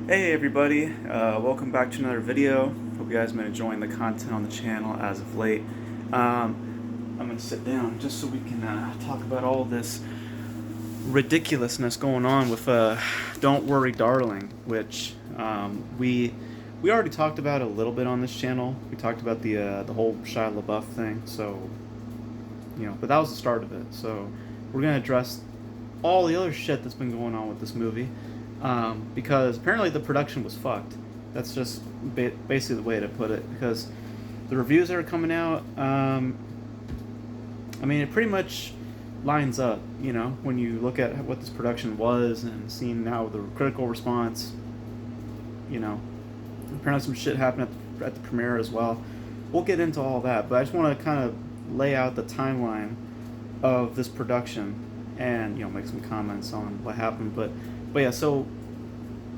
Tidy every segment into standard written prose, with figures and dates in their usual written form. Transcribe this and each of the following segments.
Hey everybody, welcome back to another video. Hope you guys have been enjoying the content on the channel as of late. I'm going to sit down just so we can talk about all this ridiculousness going on with Don't Worry Darling, which we already talked about a little bit on this channel. We talked about the whole Shia LaBeouf thing, so, but that was the start of it. So we're going to address all the other shit that's been going on with this movie. Because apparently the production was fucked. That's just basically the way to put it. Because the reviews that are coming out, it pretty much lines up. When you look at what this production was and seeing now the critical response. Apparently some shit happened at the premiere as well. We'll get into all that, but I just want to kind of lay out the timeline of this production and make some comments on what happened. But yeah, so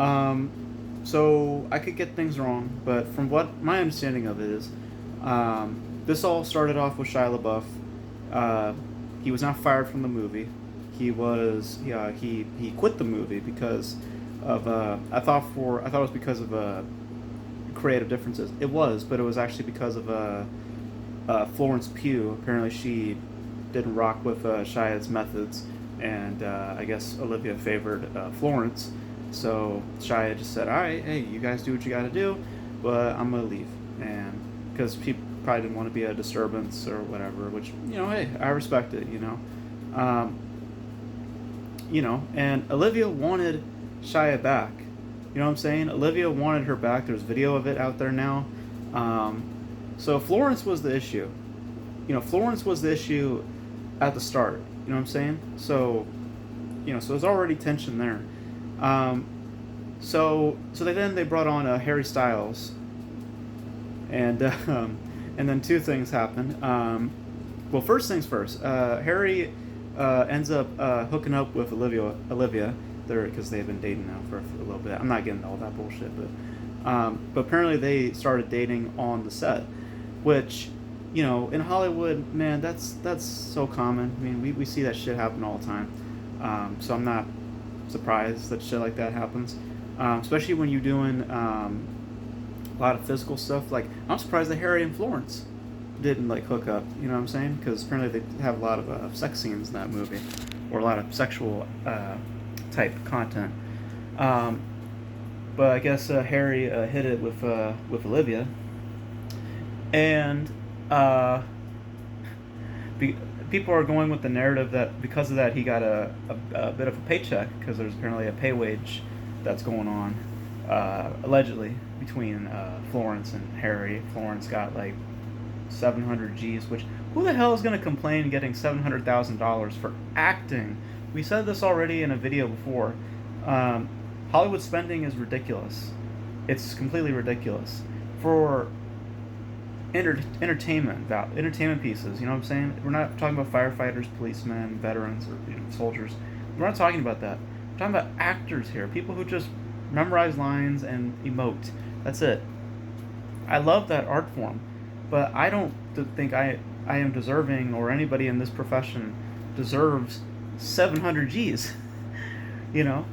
I could get things wrong, but from what my understanding of it is, this all started off with Shia LaBeouf. He was not fired from the movie. He quit the movie because of I thought it was because of creative differences. It was, but it was actually because of Florence Pugh. Apparently, she didn't rock with Shia's methods, and I guess Olivia favored Florence. So Shia just said, "All right, hey, you guys do what you got to do, but I'm gonna leave," and because people probably didn't want to be a disturbance or whatever. Which hey, I respect it. Um, and Olivia wanted Shia back. You know what I'm saying? Olivia wanted her back. There's video of it out there now. So Florence was the issue. Florence was the issue at the start. You know what I'm saying? So there's already tension there. So they brought on Harry Styles, and and then two things happened. Well, first things first. Harry ends up hooking up with Olivia, because they've been dating now for a little bit. I'm not getting into all that bullshit, but apparently they started dating on the set, which in Hollywood, man, that's so common. I mean, we see that shit happen all the time. So I'm not surprised that shit like that happens, especially when you're doing a lot of physical stuff. Like, I'm surprised that Harry and Florence didn't hook up. You know what I'm saying? Because apparently they have a lot of sex scenes in that movie, or a lot of sexual type content. But I guess Harry hit it with Olivia, and people are going with the narrative that because of that he got a bit of a paycheck, because there's apparently a pay wage that's going on allegedly between Florence and Harry. Florence got 700 G's, which who the hell is going to complain getting $700,000 for acting? We said this already in a video before. Hollywood spending is ridiculous. It's completely ridiculous for entertainment pieces. You know what I'm saying? We're not talking about firefighters, policemen, veterans, or soldiers. We're not talking about that. We're talking about actors here. People who just memorize lines and emote. That's it. I love that art form, but I don't think I am deserving, or anybody in this profession deserves 700 G's. you know.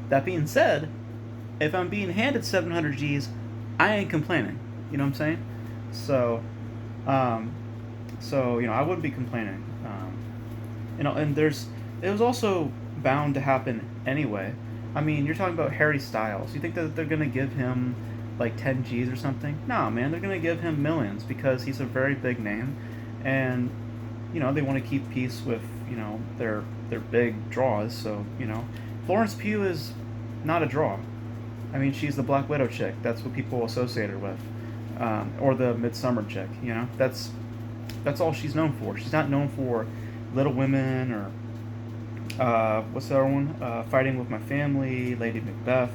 That being said, if I'm being handed 700 G's, I ain't complaining. You know what I'm saying? So, I wouldn't be complaining. And it was also bound to happen anyway. I mean, you're talking about Harry Styles. You think that they're gonna give him 10 G's or something? No, man, they're gonna give him millions because he's a very big name, and they want to keep peace with their big draws. So Florence Pugh is not a draw. I mean, she's the Black Widow chick. That's what people associate her with, or the Midsummer chick. That's all she's known for. She's not known for Little Women or what's the other one? Fighting with My Family, Lady Macbeth.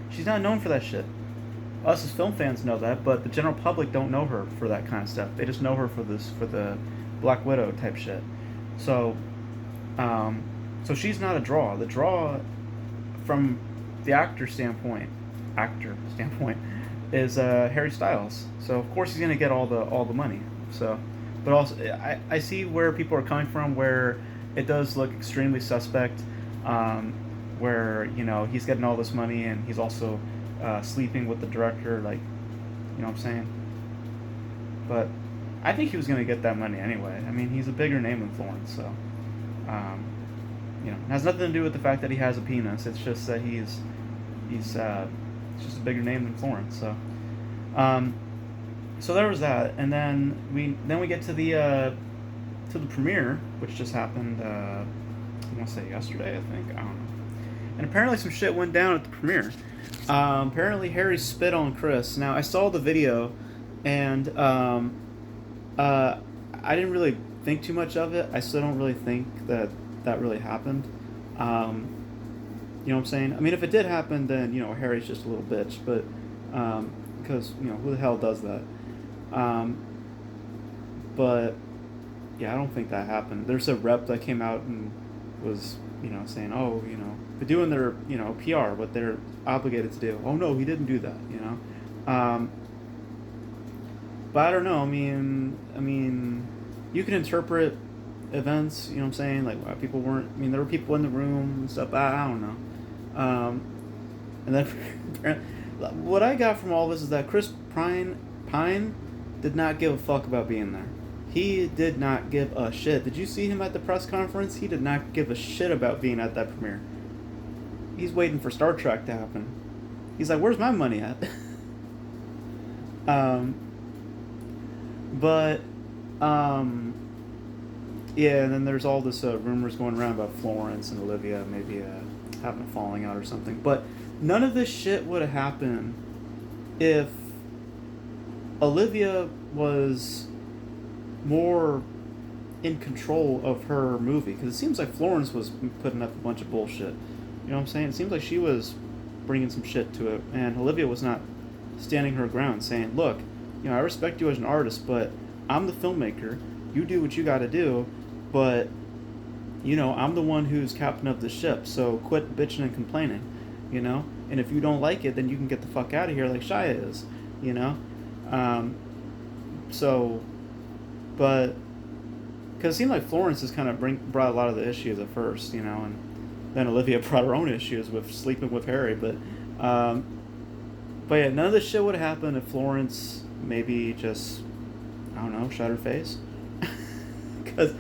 She's not known for that shit. Us as film fans know that, but the general public don't know her for that kind of stuff. They just know her for the Black Widow type shit. So, so she's not a draw. The draw, from the actor standpoint, is Harry Styles. So of course he's gonna get all the money. So, but also I see where people are coming from, where it does look extremely suspect. where he's getting all this money and he's also sleeping with the director, like, what I'm saying. But I think he was gonna get that money anyway. I mean, he's a bigger name than Florence, so um, it has nothing to do with the fact that he has a penis. It's just that he's it's just a bigger name than Florence. Um, so there was that, and then we get to the premiere, which just happened. I want to say yesterday, I think. I don't know. And apparently some shit went down at the premiere. Apparently Harry spit on Chris. Now I saw the video, and uh, I didn't really think too much of it. I still don't really think that that really happened. Um, you know what I'm saying? I mean, if it did happen, then Harry's just a little bitch. But because who the hell does that? Um, but yeah, I don't think that happened. There's a rep that came out and was saying, oh, they're doing their PR, what they're obligated to do. Oh no, he didn't do that. But I don't know. I mean, you can interpret events. You know what I'm saying? Like why people weren't. I mean, there were people in the room and stuff. I don't know. And then what I got from all this is that Chris Pine did not give a fuck about being there. He did not give a shit. Did you see him at the press conference? He did not give a shit about being at that premiere. He's waiting for Star Trek to happen. He's like, where's my money at? um, but, yeah, and then there's all this rumors going around about Florence and Olivia maybe having a falling out or something. But none of this shit would have happened if Olivia was more in control of her movie, because it seems like Florence was putting up a bunch of bullshit. You know what I'm saying? It seems like she was bringing some shit to it, and Olivia was not standing her ground, saying, "Look, I respect you as an artist, but I'm the filmmaker. You do what you got to do, but I'm the one who's captain of the ship. So quit bitching and complaining, And if you don't like it, then you can get the fuck out of here, like Shia is, you know. Um, so but because it seemed like Florence has kind of brought a lot of the issues at first, and then Olivia brought her own issues with sleeping with Harry. Um, but yeah, none of this shit would have happened if Florence maybe just, I don't know, shut her face. Because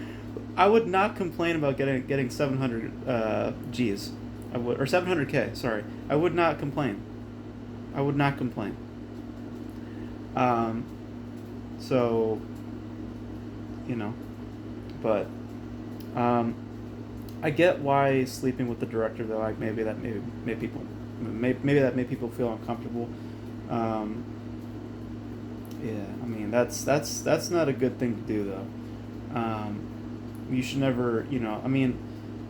I would not complain about getting 700 G's. I would, or 700K. Sorry, I would not complain. I would not complain. Um, so but I get why sleeping with the director though. Like maybe that made people maybe that made people feel uncomfortable. Um, yeah, I mean that's not a good thing to do though. You should never, I mean,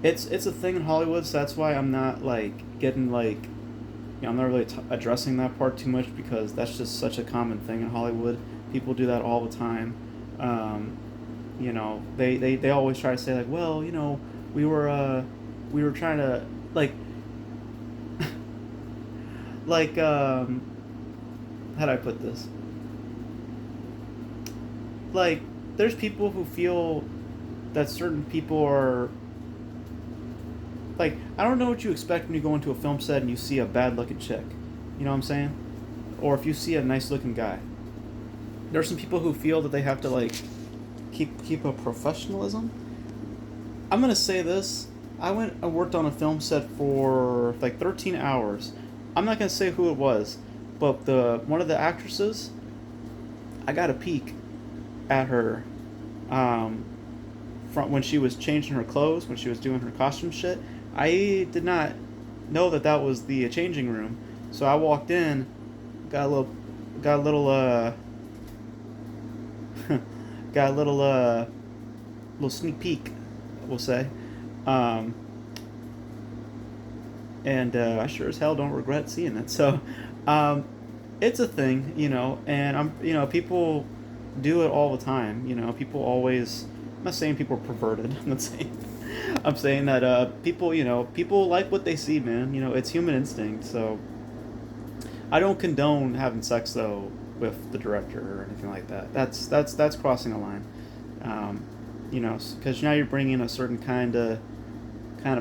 it's a thing in Hollywood, so that's why I'm not like getting like, I'm not really addressing that part too much, because that's just such a common thing in Hollywood. People do that all the time. They always try to say like, well, we were trying to like like how do I put this? Like there's people who feel that certain people are like, I don't know what you expect when you go into a film set and you see a bad looking chick. You know what I'm saying? Or if you see a nice looking guy. There's some people who feel that they have to like keep a professionalism. I'm gonna say this. I worked on a film set for like 13 hours. I'm not gonna say who it was, but one of the actresses, I got a peek at her from when she was changing her clothes, when she was doing her costume shit. I did not know that was the changing room, so I walked in, got a little got a little sneak peek, we'll say, um, and I sure as hell don't regret seeing it. So, it's a thing, and people do it all the time. People always. I'm not saying people are perverted. I'm not saying. I'm saying that people, people like what they see, man. It's human instinct. So, I don't condone having sex though with the director or anything like that. That's crossing a line. Because now you're bringing a certain kind of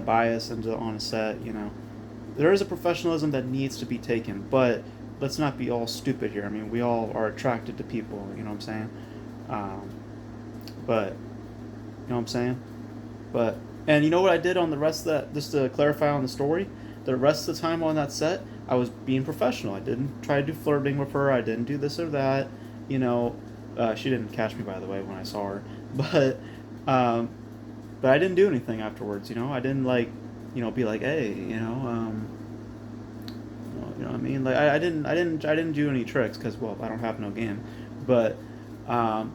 bias on a set. there is a professionalism that needs to be taken, but let's not be all stupid here. I mean, we all are attracted to people. You know what I'm saying? Um, but you know what I'm saying? But and you know what I did on the rest of that? Just to clarify on the story, the rest of the time on that set, I was being professional. I didn't try to do flirting with her. I didn't do this or that. You know, she didn't catch me by the way when I saw her, but um, but I didn't do anything afterwards. You know, I didn't like, be like, hey, you know what I mean? Like I didn't do any tricks because well, I don't have no game, but um,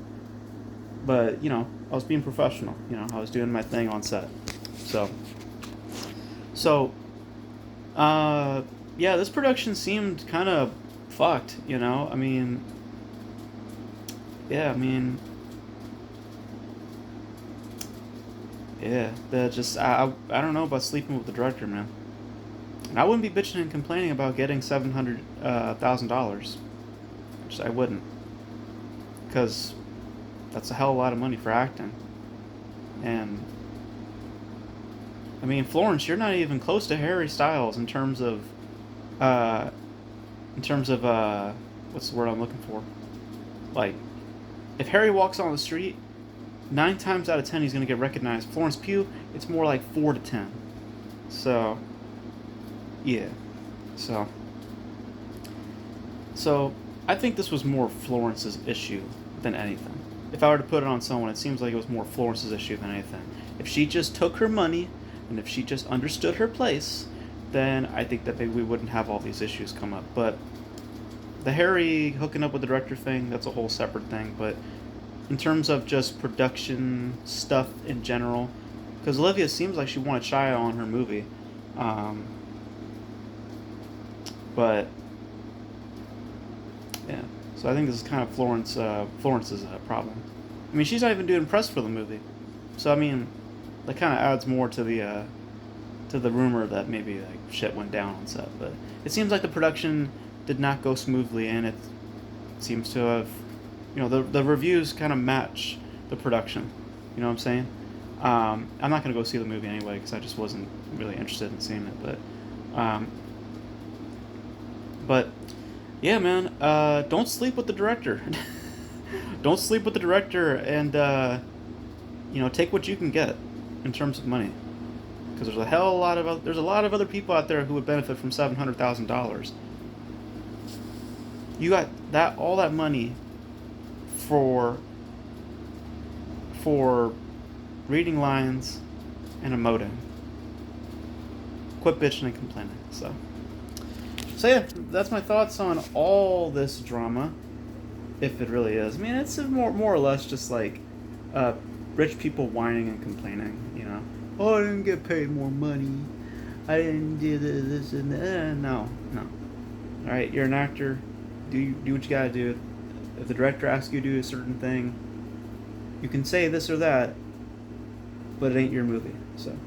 but I was being professional. I was doing my thing on set. So so uh, yeah, this production seemed kind of fucked. I mean, yeah, I mean, yeah, the just I don't know about sleeping with the director, man. And I wouldn't be bitching and complaining about getting $700,000. Just I wouldn't, because that's a hell of a lot of money for acting. And I mean, Florence, you're not even close to Harry Styles uh, in terms of what's the word I'm looking for? Like, if Harry walks on the street, 9 times out of 10 he's gonna get recognized. Florence Pugh, it's more like 4 to 10. So, yeah. So, so I think this was more Florence's issue than anything. If I were to put it on someone, it seems like it was more Florence's issue than anything. If she just took her money and if she just understood her place, then I think that maybe we wouldn't have all these issues come up. But the Harry hooking up with the director thing, that's a whole separate thing. But in terms of just production stuff in general, because Olivia seems like she wanted Shia on her movie, um, but yeah. So I think this is kind of Florence's problem. I mean, she's not even doing press for the movie, so I mean, that kind of adds more to the rumor that maybe like shit went down on set. But it seems like the production did not go smoothly, and it seems to have, the reviews kind of match the production. You know what I'm saying? I'm not gonna go see the movie anyway because I just wasn't really interested in seeing it. But yeah, man, don't sleep with the director. Don't sleep with the director, and take what you can get in terms of money. Because there's a lot of other people out there who would benefit from $700,000. You got all that money for for reading lines and emoting. Quit bitching and complaining. So yeah, that's my thoughts on all this drama, if it really is. I mean, it's more or less just like uh, rich people whining and complaining. Oh, I didn't get paid more money. I didn't do this and that. No, no. All right, you're an actor. Do what you gotta do. If the director asks you to do a certain thing, you can say this or that, but it ain't your movie. So,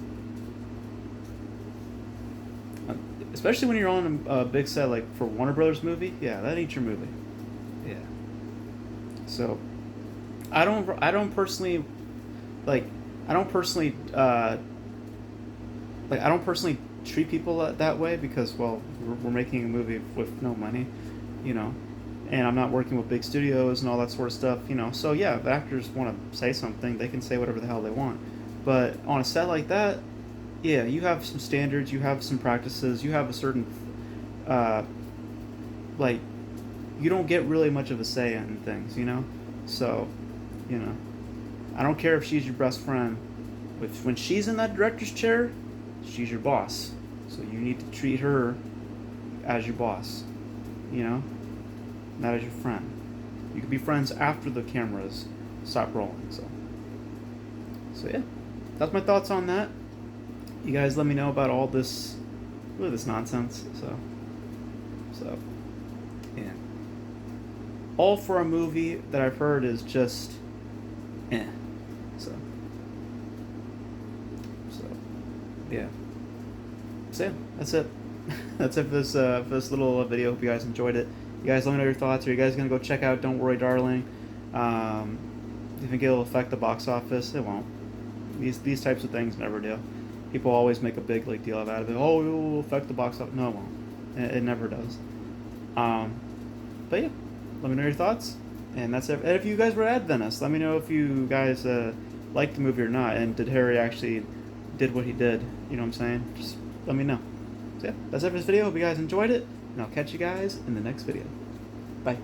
uh, especially when you're on a big set like for Warner Brothers movie, yeah, that ain't your movie. Yeah. So, I don't personally like I don't personally I don't personally treat people that way because well we're making a movie with no money, you know, and I'm not working with big studios and all that sort of stuff, So yeah, if actors want to say something, they can say whatever the hell they want. But on a set like that, yeah, you have some standards, you have some practices, you have a certain uh, like you don't get really much of a say in things. So, you know, I don't care if she's your best friend. When she's in that director's chair, she's your boss. So you need to treat her as your boss, not as your friend. You can be friends after the cameras stop rolling. So yeah, that's my thoughts on that. You guys, let me know about all this nonsense. So yeah, all for a movie that I've heard is just, eh. So so yeah. So yeah, that's it. That's it for this little video. Hope you guys enjoyed it. You guys let me know your thoughts. Are you guys gonna go check out Don't Worry Darling? Do you think it'll affect the box office? It won't. These types of things never do. People always make a big like deal out of it. Oh, it will affect the box office. No, it won't. It never does. Um, but yeah, let me know your thoughts. And that's it. And if you guys were Adventists, let me know if you guys liked the movie or not. And did Harry actually did what he did? You know what I'm saying? Just let me know. So yeah, that's it for this video. Hope you guys enjoyed it. And I'll catch you guys in the next video. Bye.